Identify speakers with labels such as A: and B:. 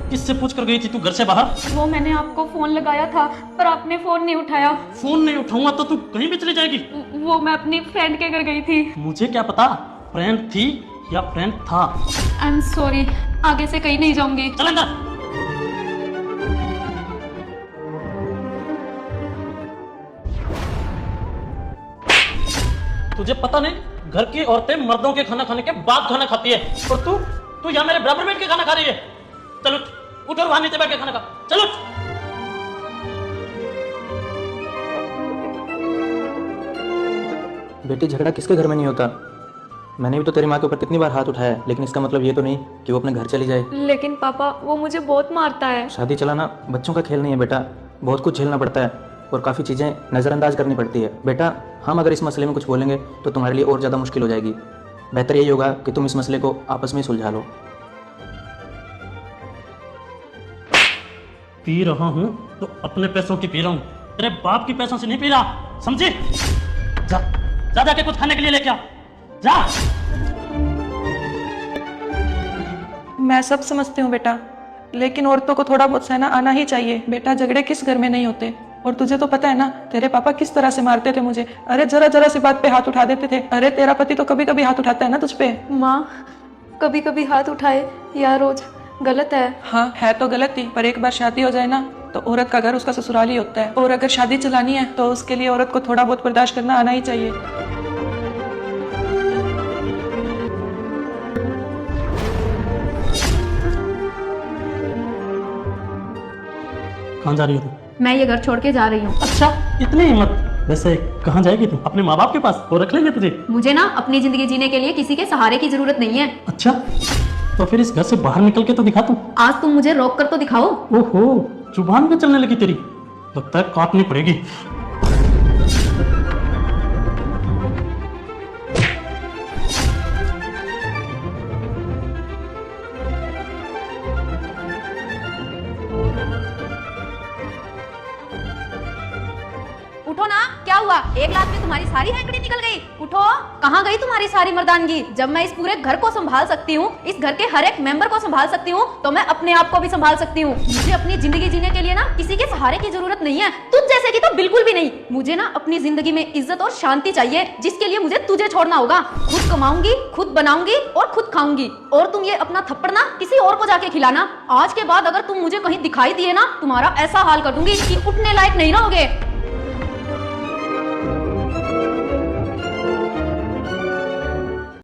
A: किससे पूछ कर गई थी तू घर से बाहर?
B: वो मैंने आपको फोन लगाया था पर आपने फोन नहीं उठाया।
A: फोन नहीं उठाऊंगा तो तू कहीं भी चली जाएगी?
B: वो मैं अपनी फ्रेंड के घर गई थी।
A: मुझे क्या पता फ्रेंड थी या फ्रेंड था।
B: आई एम सॉरी, आगे से कहीं नहीं जाऊंगी।
A: चल अंदर। तुझे पता नहीं घर की औरतें मर्दों के खाना खाने के बाद खाना खाती है और तू यहाँ मेरे बराबर बैठ के खाना खा रही है। चलो उठ और वहां नीचे बैठ के खाना खा। चलो
C: बेटी, झगड़ा किसके घर में नहीं होता। मैंने भी तो तेरी माँ के ऊपर कितनी बार हाथ उठाया है, लेकिन इसका मतलब ये तो नहीं कि वो अपने घर चली जाए।
B: लेकिन पापा वो मुझे बहुत मारता है।
C: शादी चलाना बच्चों का खेल नहीं है बेटा, बहुत कुछ झेलना पड़ता है और काफ़ी चीज़ें नज़रअंदाज करनी पड़ती है। बेटा, हम अगर इस मसले में कुछ बोलेंगे तो तुम्हारे लिए और ज़्यादा मुश्किल हो जाएगी। बेहतर यही होगा कि तुम इस मसले को आपस में सुलझा लो।
A: पी रहा हूँ तो अपने पैसों की पी रहा हूँ, तेरे बाप की पैसों से नहीं पी रहा, समझी? जा जा जाके कुछ खाने के लिए लेके आ, जा।
D: मैं सब समझती हूँ बेटा, लेकिन औरतों को थोड़ा बहुत सहना आना ही चाहिए। बेटा, झगड़े किस घर में नहीं होते। और तुझे तो पता है ना तेरे पापा किस तरह से मारते थे मुझे। अरे जरा जरा सी बात पे हाथ उठा देते थे। अरे तेरा पति तो कभी कभी हाथ उठाता है ना तुझ पे।
B: माँ, कभी कभी हाथ उठाए या रोज गलत है।
D: हाँ है तो गलत ही, पर एक बार शादी हो जाए ना तो औरत का घर उसका ससुराल ही होता है। और अगर शादी चलानी है तो उसके लिए औरत को थोड़ा बहुत बर्दाश्त करना आना ही चाहिए।
A: कहाँ जा रही हो तू?
B: मैं ये घर छोड़ के जा रही हूँ।
A: अच्छा, इतनी हिम्मत। वैसे कहाँ जाएगी तू? अपने माँ बाप के पास, वो रख लेंगे तुझे।
B: मुझे ना अपनी जिंदगी जीने के लिए किसी के सहारे की जरूरत नहीं है।
A: अच्छा, तो फिर इस घर से बाहर निकल के तो दिखा तू।
B: आज तुम मुझे रोक कर तो दिखाओ।
A: ओहो, जुबान पे चलने लगी तेरी, लगता है काटनी पड़ेगी।
B: उठो ना, क्या हुआ? एक लात में तुम्हारी सारी हैंकड़ी निकल गई। उठो, कहाँ गई तुम्हारी सारी मर्दानगी? जब मैं इस पूरे घर को संभाल सकती हूँ, इस घर के हर एक मेंबर को संभाल सकती हूँ, तो मैं अपने आप को भी संभाल सकती हूँ। मुझे अपनी जिंदगी जीने के लिए ना किसी के सहारे की जरूरत नहीं है, तुझ जैसे की तो बिल्कुल भी नहीं। मुझे ना अपनी जिंदगी में इज्जत और शांति चाहिए, जिसके लिए मुझे तुझे छोड़ना होगा। खुद कमाऊंगी, खुद बनाऊंगी और खुद खाऊंगी। और तुम ये अपना थप्पड़ ना किसी और को जाके खिलाना। आज के बाद अगर तुम मुझे कहीं दिखाई दिए ना, तुम्हारा ऐसा हाल कर दूंगी कि उठने लायक नहीं रहोगे।